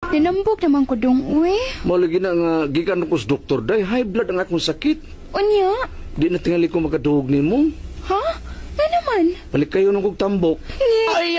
Tinambok naman ko dong, uy. Malagi na nga, gikan ko sa doktor, day, high blood ang akong sakit. Unya? Di na tingali ko magaduhog ni mo. Ha? Na naman? Balik kayo nung kong tambok. Ay,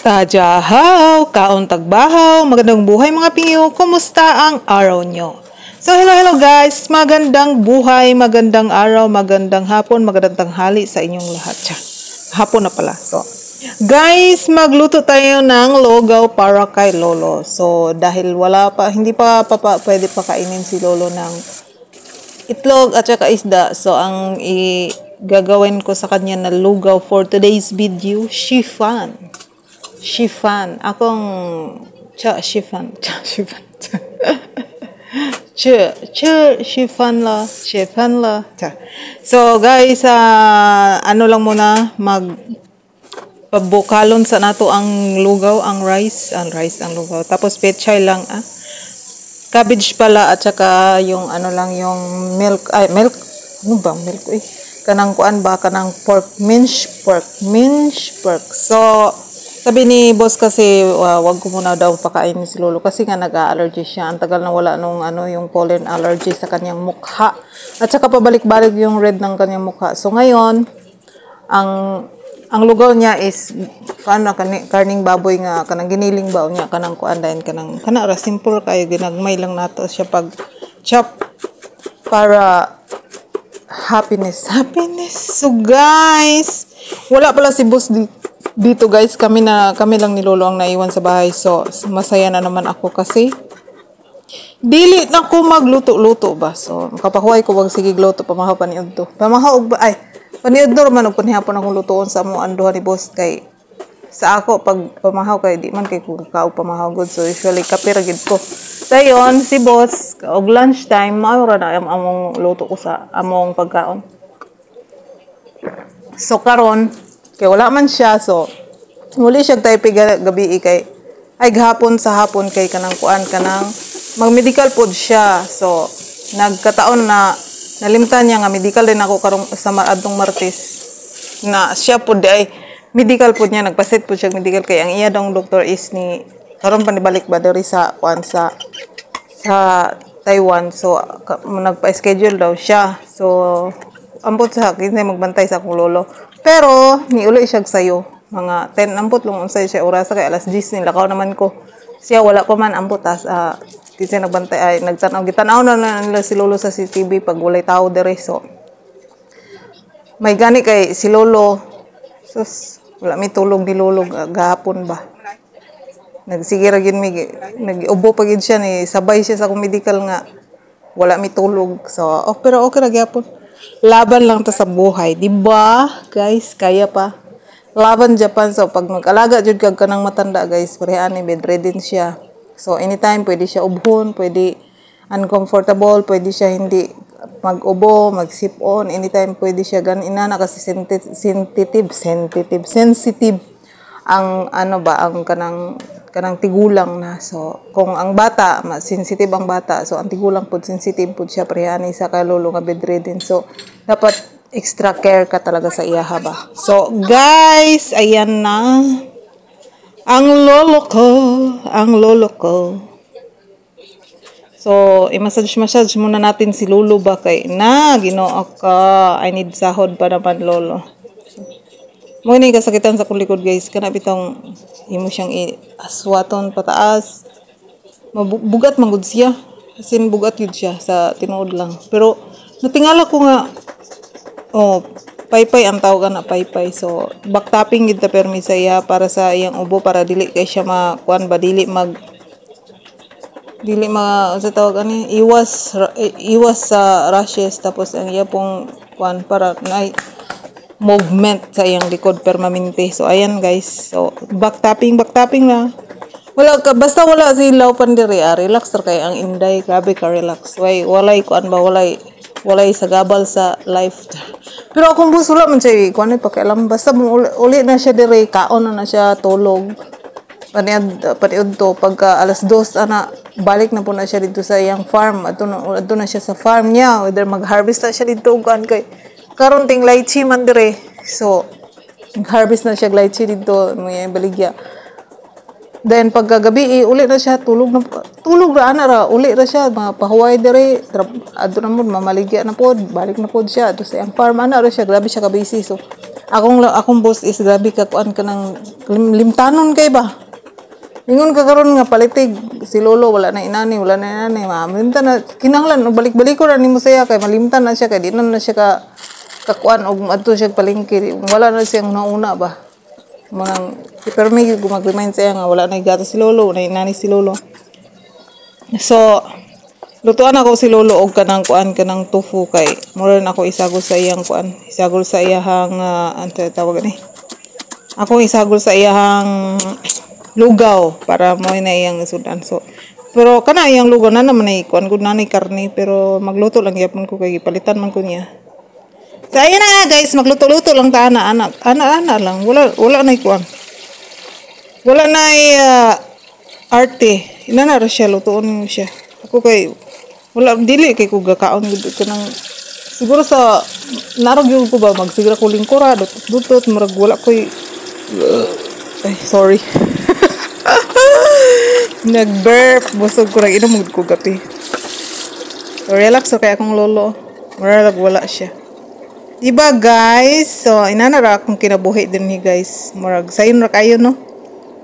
Tajahaw, kaon tagbahaw, magandang buhay mga piyo, kumusta ang araw nyo? So hello guys, magandang buhay, magandang araw, magandang hapon, magandang tanghali sa inyong lahat. Hapon na pala. So guys, magluto tayo ng lugaw para kay Lolo. So dahil hindi pa pwede pa kainin si Lolo ng itlog at saka isda. So ang gagawin ko sa kanya na lugaw for today's video, chiffon. Chiffon. Chiffon la. So guys, ano lang muna, pabukalon sa nato ang lugaw, ang rice ang lugaw. Tapos pechay lang, cabbage pala at saka yung ano lang, yung milk. Ano ba milk kanang kuan ba, kanang minced pork. So sabi ni boss kasi, wag ko muna daw pakainin si Lolo kasi nga nag-allergy siya. Ang tagal na wala nung yung pollen allergy sa kanyang mukha. At saka pabalik-balik yung red ng kanyang mukha. So ngayon, ang lugaw niya is karning baboy nga, kanang giniling baon niya, kanang kuandain, kanang simple kayo, ginagmay lang nato siya pag chop para happiness. So guys, wala pala si boss dito guys, kami lang ni Lolo ang naiwan sa bahay. So masaya na naman ako kasi dili na ko magluto-luto ba. So kapahuay ko wag sige gluto pamahaw paniud to. Pamahaw ba ay paniud do man og panihapon akong lutoon sa amo anduha ni boss kay sa ako pag pamahaw kay di man kay ko kaog pamahaw good. So usually kape ra gid ko. Dayon si boss og lunch time mao ra na among luto ko sa among pagkaon. So karon kay wala man siya, so muli siya tayo gabi kay ay gahapon sa hapon kay kanang kuan kanang mag-medical food siya. So nagkataon na nalimtan niya nga medical din ako karong sa adtong Martes na siya pud ay medical food niya, nagpaset pud siya medical kay ang iya dong doktor is ni karon panibalik ba diri sa kuan sa Taiwan. So nagpa-schedule daw siya. So ambot sa kinsa magbantay sa akong lolo. Pero niuli siya sayo mga 10 ambot lang unsay siya oras kay alas 10 nilakaw naman ko. Siya wala pa man ambot kinsa nagbantay ay nagtanaw gitanaw na nila si Lolo sa CCTV pag walay tao dere. So may gani kay si Lolo sus wala mi tulog ni Lolo gahapon ba. Nagsige ra gid mi nagiubo pa gid siya ni sabay siya sa medical nga wala mi tulog. So pero okay ra gyapon. Laban lang to sa buhay, di ba? Guys, kaya pa. Laban Japan. So pag mag-alaga jud kag kanang matanda, guys, pareha ni bedridden siya. So anytime pwede siya ubhon, pwede uncomfortable, pwede siya hindi mag-ubo, mag-sip-on, anytime pwede siya ganina na kasi sensitive ang ang kanang tigulang na. So kung ang bata sensitive ang bata, so ang tigulang pud sensitive pud siya parehani sa kay Lolo nga bedridden. So dapat extra care ka talaga sa iya ba. So guys, ayan na ang lolo ko. So i-massage muna natin si Lolo ba kay Ginoo ka, I need sahod pa naman Lolo. Mo ni kasakitan sa kulikod guys, kana bitong imo siyang aswaton pataas. Mabugat man gud siya. Asin bugat yun siya sa tinuod lang. Pero natingala ko nga paypay ang tawag na paypay. So backtapping gid ta permi sa iya para sa iyang ubo para dili kay siya makuan ba dili sa tawag ani iwas sa rashes. Tapos ang iya pong kuan para movement sa iyang likod permanente. So ayan guys, so backtapping na Wala ka, basta wala si ilaw pandiri, relax ra kay ang Inday, grabe ka relax. Walay kuan ba, walay sagabal sa life. Pero akong bus wala man siya, kuan ay pakialam, basta uli na siya dire, kaon na siya, tulog. Paniud to, pagka alas 2, balik na po na siya dito sa iyang farm. Ato na siya sa farm niya, whether mag-harvest na siya dito, kuan kay, karon ting lychee man dire. So, mag-harvest na siya lychee dito, may baligya. Then pagkagabi uli na siya tulog ra ana ra uli ra siya pahuway dire adto na mo mamaligya na pod balik na pod siya to sa ang farm ana ra siya grabe siya ka busy. So akong boss is grabe ka kuan ka ng limtanon kay ba ingon ka karon nga palitig si lolo wala na inani malimtan na kinahanglan balik-balik ko ra nimo saya kay malimtan na siya kay di na siya ka kuan og adto siya palengke wala na siyang nauna ba. Pero may gumag-remind siya nga wala na gato si lolo, na inani si lolo. So, lutuan ako si lolo og kanang kuan kanang tofu kay mura na ako isagol sa iyang kuan, isagol sa iyang tawag ni. Ako isagol sa iyang lugaw para mo na iyang sudan. So, pero kana iyang lugaw na naman ay kuan gud na ni karne pero magluto lang gyapon ko kay palitan man ko niya. So, ayun na nga guys, magluto-luto lang ta anak lang, wala na ikuan. Wala na arte. Inanara siya, lutoon siya. Ako kay, wala, dili kay ko gakaon, kanang, siguro sa, narag yung ko ba, magsigra ko lingkura, dutot, marag, wala ko'y, ay, sorry. Nag-burp, busog ko lang, inamugod ko gabi. So, relax, so kaya akong lolo, marag, wala siya. Diba guys? So, inanara akong kinabuhi din ni guys. Murag, sayon ra kayo no?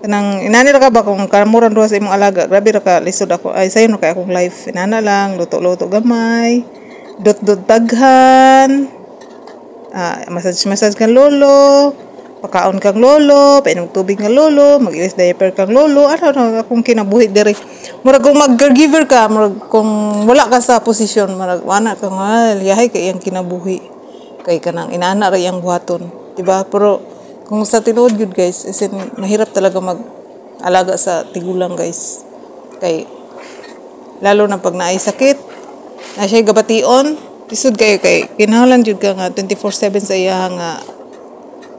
Kanang, inanira ka ba kung karamuran doon sa imong alaga? Grabe ra ka, lisod ako. Ay, sayon ra kayo akong life. Inana lang, luto-luto gamay. Dot-dot taghan. Massage kang lolo. Pakaon kang lolo. Painom tubig kang lolo. Mag-ilis diaper kang lolo. Ano akong kinabuhi diri. Murag kung mag-giver ka, murag kung wala ka sa posisyon, murag, wana ka nga, liyahay ka iyang kinabuhi. Kay kanang inaana ra yang buhaton, diba? Pero kung sa tinuod gud guys, is mahirap talaga mag-alaga sa tigulang guys. Kay lalo na pag naay sakit, na siya gabation, isud kayo kay kinahanglan jud ka nga 24/7 sa iya nga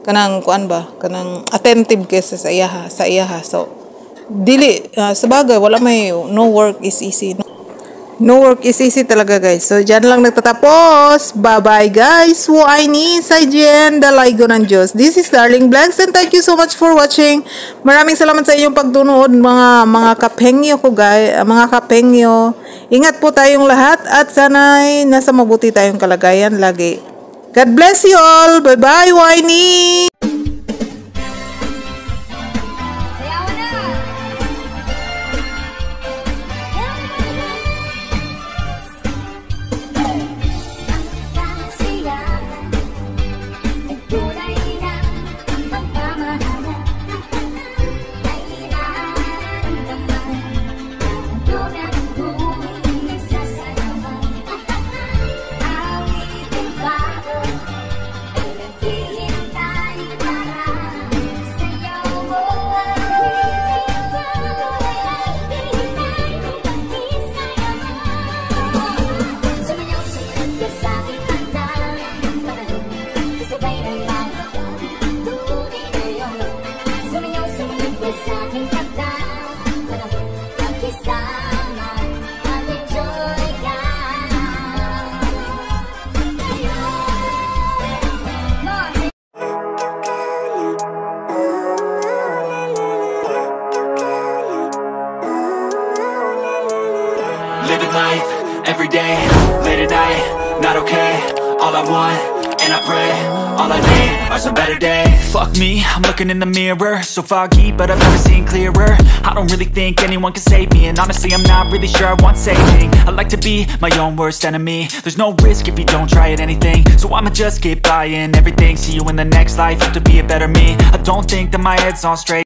kanang kuan ba, kanang attentive kay sa iya So dili sa bagay wala may no work is easy. No work is easy talaga guys. So, dyan lang nagtatapos. Bye-bye guys. Waini sa dyan. Dalaygo ng Diyos. This is Darling Vlogs and thank you so much for watching. Maraming salamat sa inyong pagtunood mga kapengyo ko guys. Mga kapengyo. Ingat po tayong lahat at sana'y nasa mabuti tayong kalagayan lagi. God bless you all. Bye-bye Waini. Living life, every day, late at night, not okay. All I want, and I pray, all I need are some better days. Fuck me, I'm looking in the mirror, so foggy, but I've never seen clearer. I don't really think anyone can save me, and honestly I'm not really sure I want saving. I like to be my own worst enemy. There's no risk if you don't try at anything, so I'ma just keep buying everything. See you in the next life, have to be a better me. I don't think that my head's on straight.